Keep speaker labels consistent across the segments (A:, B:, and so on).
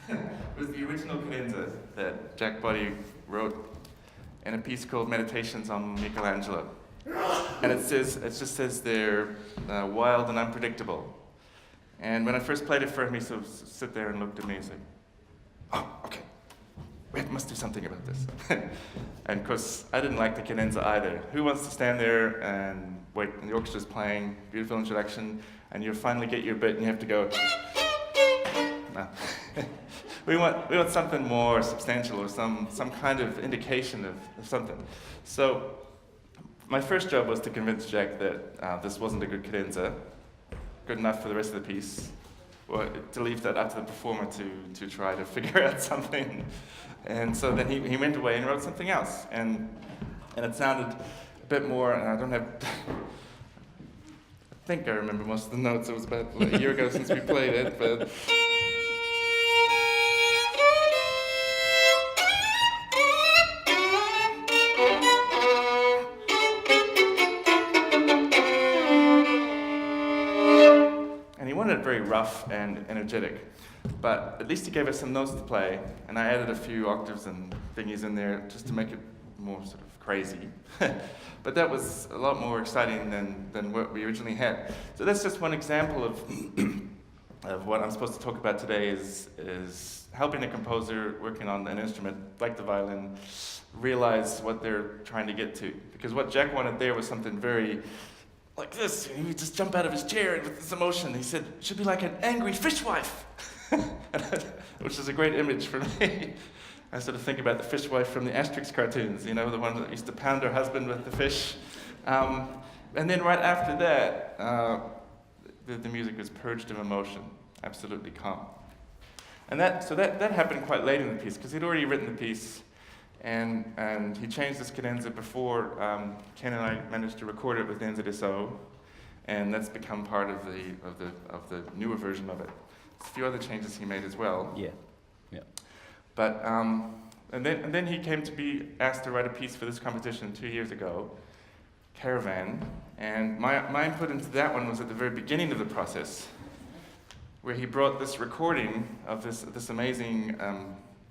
A: It was the original cadenza that Jack Body wrote in a piece called Meditations on Michelangelo. And it just says they're wild and unpredictable. And when I first played it for him, he sort of sit there and looked at me and said, "Oh, okay, we must do something about this." And of course, I didn't like the cadenza either. Who wants to stand there and wait, and the orchestra's playing, beautiful introduction, and you finally get your bit and you have to go, no. We want something more substantial, or some kind of indication of something. So my first job was to convince Jack that this wasn't a good cadenza, good enough for the rest of the piece, or to leave that up to the performer to try to figure out something. And so then he went away and wrote something else, and it sounded a bit more, and I don't have, I think I remember most of the notes. It was about a year ago since we played it, but. Very rough and energetic, but at least he gave us some notes to play, and I added a few octaves and thingies in there just to make it more sort of crazy. But that was a lot more exciting than what we originally had. So that's just one example of what I'm supposed to talk about today, is helping a composer working on an instrument like the violin realize what they're trying to get to. Because what Jack wanted there was something very like this. He would just jump out of his chair with this emotion. He said, it should be like an angry fishwife, which is a great image for me. I sort of think about the fishwife from the Asterix cartoons, you know, the one that used to pound her husband with the fish. And then right after that, the music was purged of emotion, absolutely calm. And that happened quite late in the piece, because he'd already written the piece, and he changed this cadenza before Ken and I managed to record it with the NZSO, and that's become part of the newer version of it. There's a few other changes he made as well.
B: Yeah.
A: But and then he came to be asked to write a piece for this competition 2 years ago, Caravan, and my input into that one was at the very beginning of the process, where he brought this recording of this amazing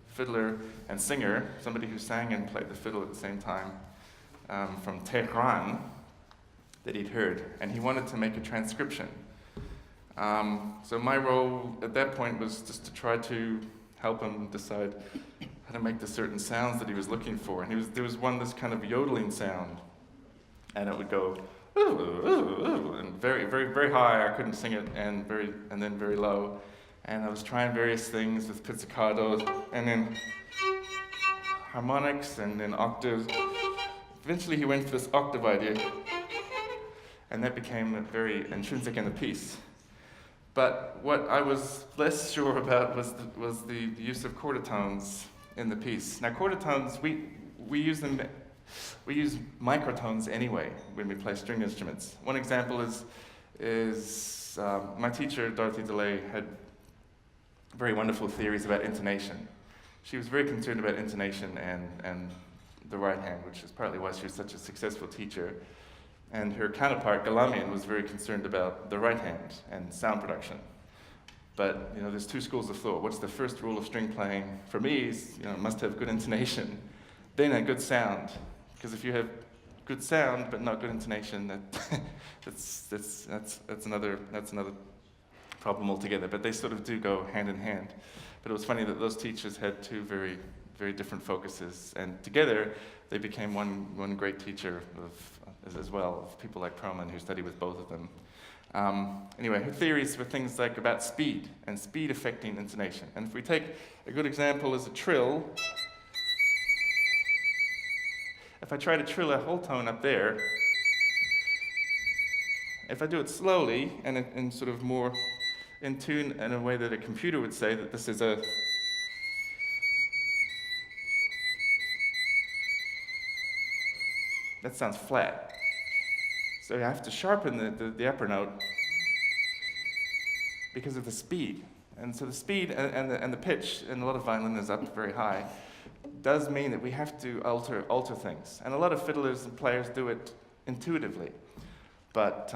A: fiddler and singer, somebody who sang and played the fiddle at the same time, from Tehran, that he'd heard, and he wanted to make a transcription. So my role at that point was just to try to help him decide how to make the certain sounds that he was looking for. And there was this kind of yodeling sound, and it would go ooh, ooh, ooh, and very, very, very high. I couldn't sing it, and then very low. And I was trying various things with pizzicatos, and then harmonics, and then octaves. Eventually he went for this octave idea, and that became very intrinsic in the piece. But what I was less sure about was the use of quarter tones in the piece. Now quarter tones, we use microtones anyway when we play string instruments. One example is my teacher, Dorothy DeLay, had very wonderful theories about intonation. She was very concerned about intonation and the right hand, which is partly why she was such a successful teacher. And her counterpart, Galamian, was very concerned about the right hand and sound production. But there's two schools of thought. What's the first rule of string playing? For me, is it must have good intonation, then a good sound. Because if you have good sound but not good intonation, that's another problem altogether. But they sort of do go hand in hand. But it was funny that those teachers had two very very different focuses, and together they became one great teacher as well, of people like Perlman who studied with both of them. Anyway, her theories were things like about speed, and speed affecting intonation. And if we take a good example as a trill, if I try to trill a whole tone up there, if I do it slowly and sort of more in tune in a way that a computer would say that this is a... That sounds flat. So you have to sharpen the upper note because of the speed. And so the speed and the pitch, and a lot of violin is up very high, does mean that we have to alter things. And a lot of fiddlers and players do it intuitively. But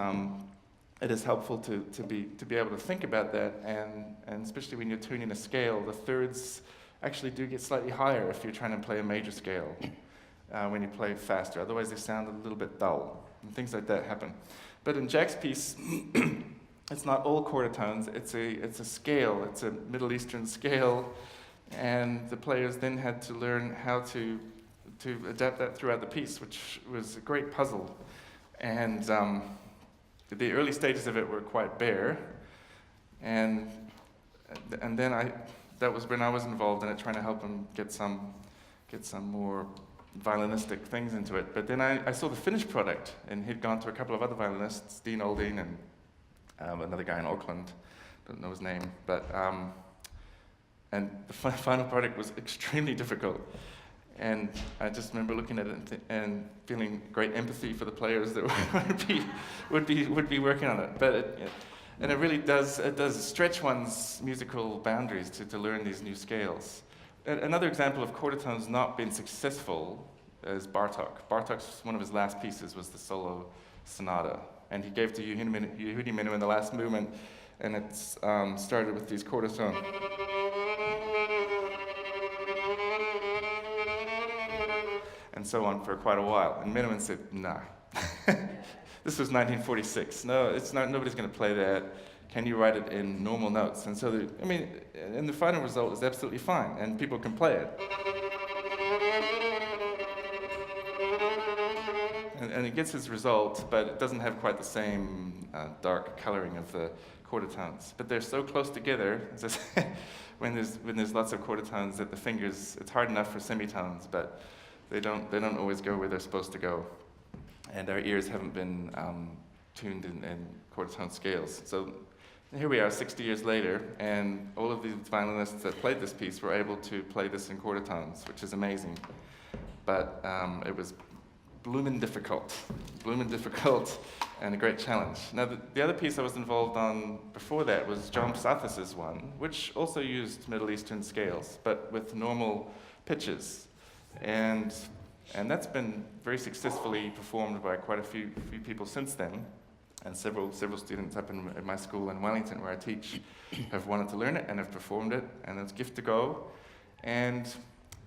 A: it is helpful to be able to think about that, and especially when you're tuning a scale, the thirds actually do get slightly higher if you're trying to play a major scale when you play faster. Otherwise they sound a little bit dull, and things like that happen. But in Jack's piece, it's not all quarter tones, it's a scale, it's a Middle Eastern scale, and the players then had to learn how to adapt that throughout the piece, which was a great puzzle. And the early stages of it were quite bare, and then that was when I was involved in it, trying to help him get some more violinistic things into it. But then I saw the finished product, and he'd gone to a couple of other violinists, Dean Olding and another guy in Auckland, don't know his name, but and the final product was extremely difficult. And I just remember looking at it and feeling great empathy for the players that would be working on it. But it really does stretch one's musical boundaries to learn these new scales. Another example of quarter tones not being successful is Bartók. Bartók's one of his last pieces was the solo sonata, and he gave to Yehudi Menuhin in the last movement, and it started with these quarter tones. And so on for quite a while. And Menuhin said, nah. This was 1946. No, it's not. Nobody's going to play that. Can you write it in normal notes? And so, and the final result is absolutely fine, and people can play it. And it gets its result, but it doesn't have quite the same dark coloring of the quarter tones. But they're so close together. When there's lots of quarter tones that the fingers, it's hard enough for semitones, but they don't always go where they're supposed to go. And our ears haven't been tuned in quarter tone scales. So here we are 60 years later, and all of these violinists that played this piece were able to play this in quarter tones, which is amazing. But it was bloomin' difficult, and a great challenge. Now, the other piece I was involved on before that was John Psathis' one, which also used Middle Eastern scales, but with normal pitches. And that's been very successfully performed by quite a few people since then. And several students up in my school in Wellington, where I teach, have wanted to learn it and have performed it, and it's gift to go. And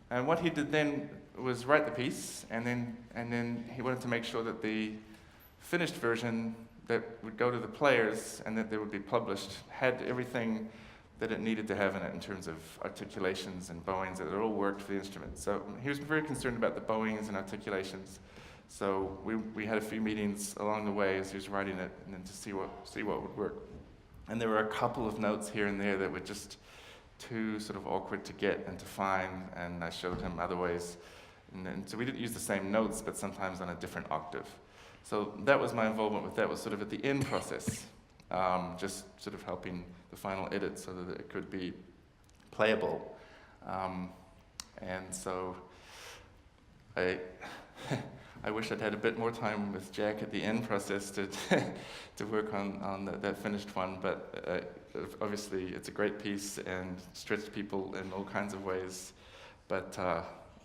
A: what he did then was write the piece, and then he wanted to make sure that the finished version that would go to the players and that they would be published had everything that it needed to have in it in terms of articulations and bowings, that it all worked for the instrument. So he was very concerned about the bowings and articulations. So we had a few meetings along the way as he was writing it, and then to see what would work. And there were a couple of notes here and there that were just too sort of awkward to get and to find, and I showed him other ways. And so we didn't use the same notes, but sometimes on a different octave. So that was my involvement with that, was sort of at the end process, just sort of helping the final edit so that it could be playable. And so I wish I'd had a bit more time with Jack at the end process to work on that finished one, but obviously it's a great piece and stretched people in all kinds of ways, but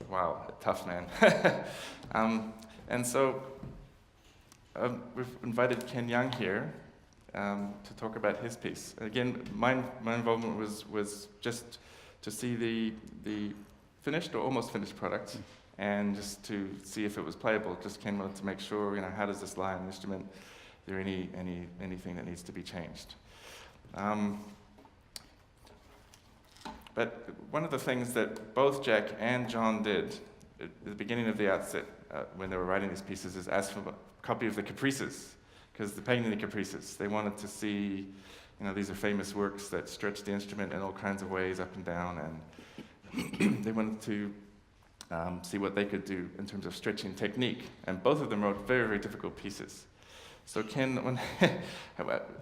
A: wow, tough man. And so we've invited Ken Young here to talk about his piece. Again, my involvement was just to see the finished or almost finished product, and just to see if it was playable. Just Ken wanted to make sure, how does this lie on the instrument? Is there anything that needs to be changed? But one of the things that both Jack and John did at the beginning of the outset, when they were writing these pieces, is ask for a copy of the Caprices, because the Paganini Caprices, they wanted to see, these are famous works that stretch the instrument in all kinds of ways, up and down, and they wanted to see what they could do in terms of stretching technique. And both of them wrote very, very difficult pieces. So Ken,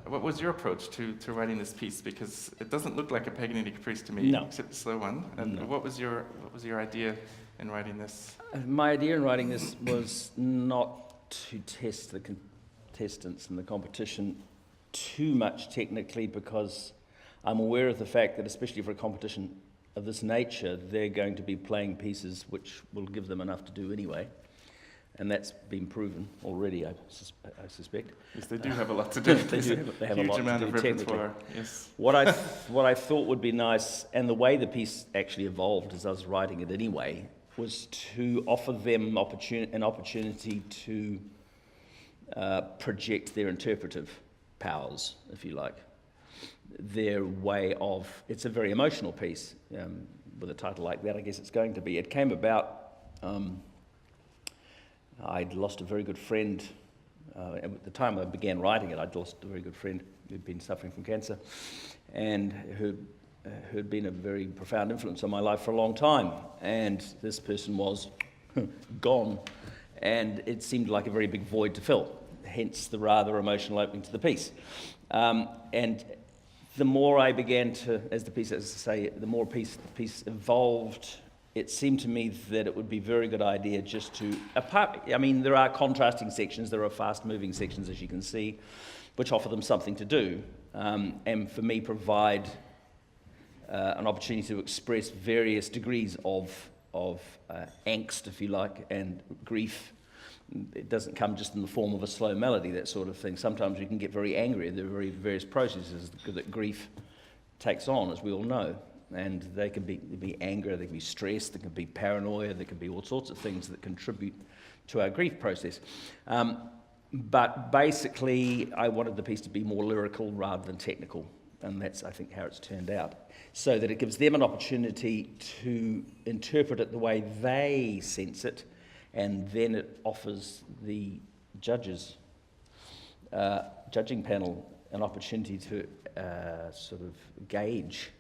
A: what was your approach to writing this piece? Because it doesn't look like a Paganini Caprice to me, except the slow one. And what was your idea in writing this?
B: My idea in writing this was not to test the contestants in the competition too much technically, because I'm aware of the fact that, especially for a competition of this nature, they're going to be playing pieces which will give them enough to do anyway. And that's been proven already, I suspect.
A: Yes, they do have a lot to do.
B: They have a lot to do technically.
A: Yes.
B: What I thought would be nice, and the way the piece actually evolved as I was writing it anyway, was to offer them an opportunity to project their interpretive powers, if you like. Their way of, it's a very emotional piece, with a title like that, I guess it's going to be. It came about, I'd lost a very good friend. At the time I began writing it, I'd lost a very good friend who'd been suffering from cancer, and who'd been a very profound influence on my life for a long time. And this person was gone, and it seemed like a very big void to fill, hence the rather emotional opening to the piece. And the more I began to, the more the piece evolved, it seemed to me that it would be a very good idea just to, there are contrasting sections, there are fast-moving sections, as you can see, which offer them something to do, and for me provide an opportunity to express various degrees of angst, if you like, and grief. It doesn't come just in the form of a slow melody, that sort of thing. Sometimes we can get very angry. There are various processes that grief takes on, as we all know. And they can be anger, they can be stress, there can be paranoia, there can be all sorts of things that contribute to our grief process. But basically, I wanted the piece to be more lyrical rather than technical. And that's, I think, how it's turned out. So that it gives them an opportunity to interpret it the way they sense it, and then it offers the judges, judging panel, an opportunity to sort of gauge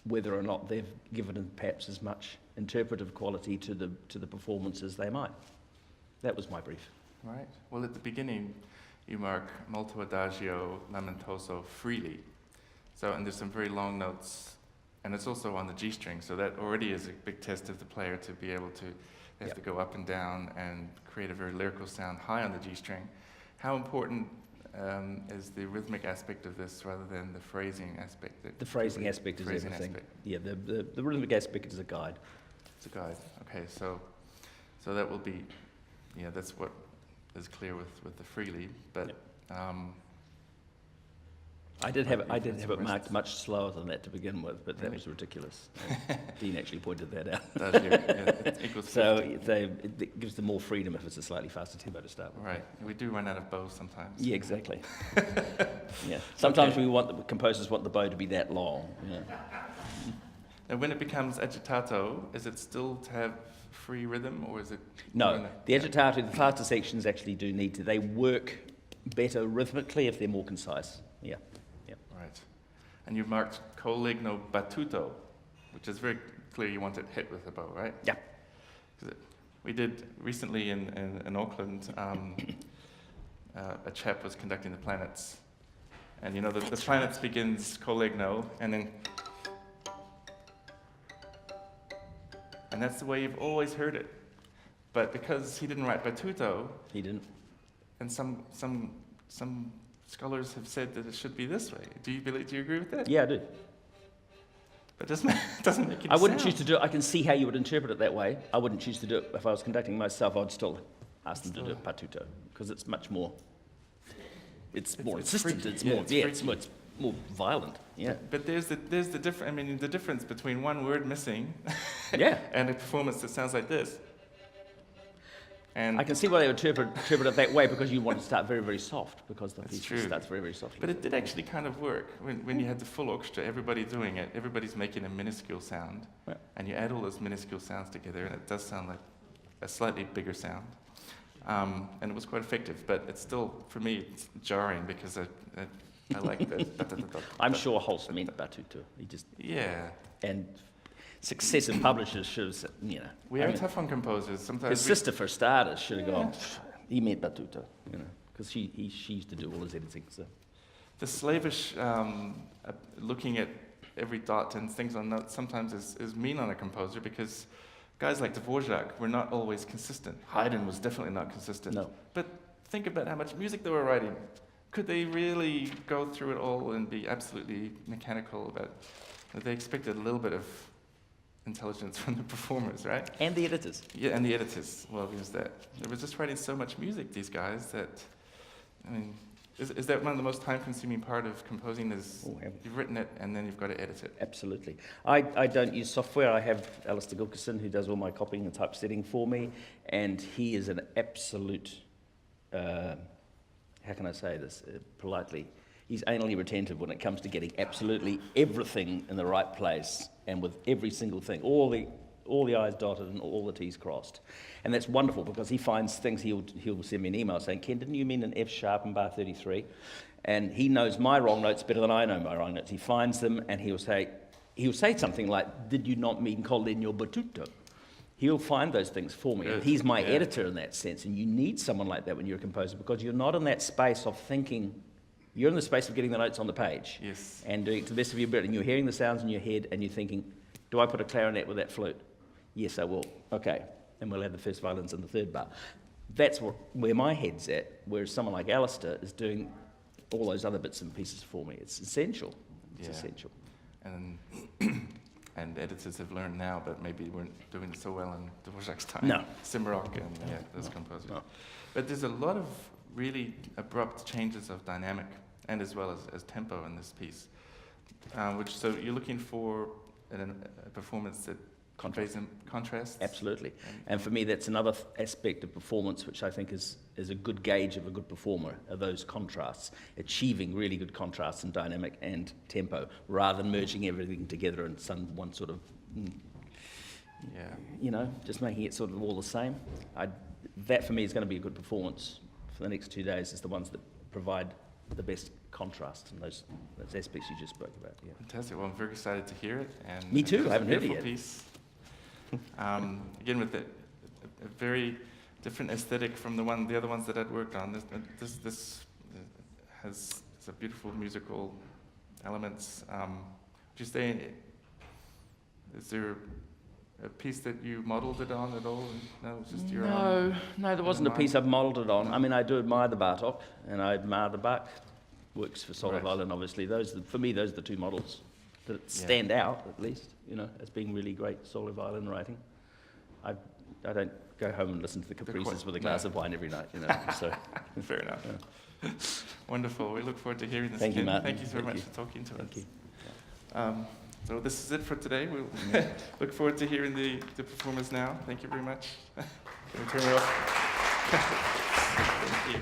B: whether or not they've given perhaps as much interpretive quality to the performance as they might. That was my brief.
A: Right. Well, at the beginning, you mark molto adagio, lamentoso freely. So, and there's some very long notes, and it's also on the G string, so that already is a big test of the player to be able to, they have to go up and down and create a very lyrical sound high on the G string. How important is the rhythmic aspect of this rather than the phrasing aspect?
B: The phrasing aspect is everything. Yeah, the rhythmic aspect is a guide.
A: It's a guide. Okay, so that will be, that's what is clear with the freely, but.
B: I did have it marked much slower than that to begin with, but that was ridiculous. Dean actually pointed that out.
A: It equals 50.
B: So it gives them more freedom if it's a slightly faster tempo to start with.
A: Right. We do run out of bows sometimes.
B: Yeah, exactly. Yeah. Sometimes the composers want the bow to be that long. Yeah.
A: And when it becomes agitato, is it still to have free rhythm, or is it?
B: No, the agitato, the faster sections actually do need to. They work better rhythmically if they're more concise. Yeah.
A: Right. And you've marked collegno battuto, which is very clear you want it hit with a bow, right?
B: Yeah.
A: We did recently in Auckland, a chap was conducting the planets. And the planets begins collegno, and then... And that's the way you've always heard it. But because he didn't write battuto... He didn't. And some scholars have said that it should be this way. Do you agree with that?
B: Yeah, I do.
A: But it doesn't make any
B: I wouldn't
A: sound.
B: choose to do it. I can see how you would interpret it that way. I wouldn't choose to do it if I was conducting myself. I'd still ask them to do it battuto, because it's much more. It's more insistent. It's more violent. Yeah.
A: But there's the difference. I mean, the difference between one word missing,
B: yeah,
A: and a performance that sounds like this. And
B: I can see why they would interpret it that way, because you want to start very, very soft, because the
A: That's
B: piece
A: true.
B: starts very, very softly.
A: But it did actually kind of work. When you had the full orchestra, everybody doing it, everybody's making a minuscule sound,
B: Yeah.
A: and you add all those minuscule sounds together, and it does sound like a slightly bigger sound. And it was quite effective, but it's still, for me, it's jarring, because I like the...
B: I'm sure Holst meant Batuta. He just...
A: Yeah.
B: And successive publishers should have said,
A: We are tough on composers.
B: His
A: Sometimes
B: sister, for starters, should have gone, he meant Batuta, because she used to do all his editing. So.
A: the slavish looking at every dot and things on notes sometimes is mean on a composer, because guys like Dvorak were not always consistent. Haydn was definitely not consistent.
B: No.
A: But think about how much music they were writing. Could they really go through it all and be absolutely mechanical about it? They expected a little bit of intelligence from the performers, right?
B: And the editors.
A: Yeah, and the editors. Well, there's that. They were just writing so much music, these guys, that, I mean, is that one of the most time-consuming part of composing is you've written it and then you've got to edit it?
B: Absolutely. I don't use software. I have Alistair Gilkison, who does all my copying and typesetting for me, and he is an absolute, how can I say this politely, he's anally retentive when it comes to getting absolutely everything in the right place and with every single thing, all the I's dotted and all the T's crossed. And that's wonderful, because he finds things, he'll send me an email saying, Ken, didn't you mean an F sharp in bar 33? And he knows my wrong notes better than I know my wrong notes. He finds them and he'll say something like, did you not mean col legno battuto? He'll find those things for me.
A: Good.
B: And he's my
A: Yeah.
B: editor in that sense. And you need someone like that when you're a composer, because you're not in that space of thinking. You're in the space of getting the notes on the page.
A: Yes.
B: And doing it to the best of your ability. And you're hearing the sounds in your head and you're thinking, do I put a clarinet with that flute? Yes, I will. Okay. And we'll have the first violins in the third bar. That's where my head's at, whereas someone like Alistair is doing all those other bits and pieces for me. It's essential. It's
A: Yeah.
B: essential.
A: And and editors have learned now, but maybe weren't doing so well in Dvorak's time.
B: No.
A: Simrock and those composers.
B: No.
A: But there's a lot of really abrupt changes of dynamic and as well as tempo in this piece. So you're looking for a performance that conveys contrast?
B: Absolutely. And for me, that's another aspect of performance which I think is a good gauge of a good performer, are those contrasts, achieving really good contrasts in dynamic and tempo, rather than merging everything together in one sort of, just making it sort of all the same. That for me is going to be a good performance for the next 2 days, is the ones that provide the best contrast and those aspects you just spoke about. Yeah.
A: Fantastic. Well, I'm very excited to hear it. And
B: Me too.
A: it's
B: I haven't
A: a
B: beautiful
A: heard it yet. Piece. Again, with a very different aesthetic from the other ones that I'd worked on. This has some beautiful musical elements. Would you say, is there a piece that you modelled it on at all? No, it's just your own?
B: No, there wasn't a piece I've modelled it on. I mean, I do admire the Bartok, and I admire the Bach. Works for solo violin, obviously. For me, those are the two models that stand out, at least, as being really great solo violin writing. I don't go home and listen to the Caprices with a glass of wine every night, So
A: Fair enough. Yeah. Wonderful. We look forward to hearing this.
B: Thank you,
A: Ken.
B: Martin.
A: Thank you so
B: Thank
A: much
B: you.
A: for talking to
B: Thank
A: us.
B: you.
A: So this is it for today. We'll look forward to hearing the performers now. Thank you very much. Can we turn it off? Thank you.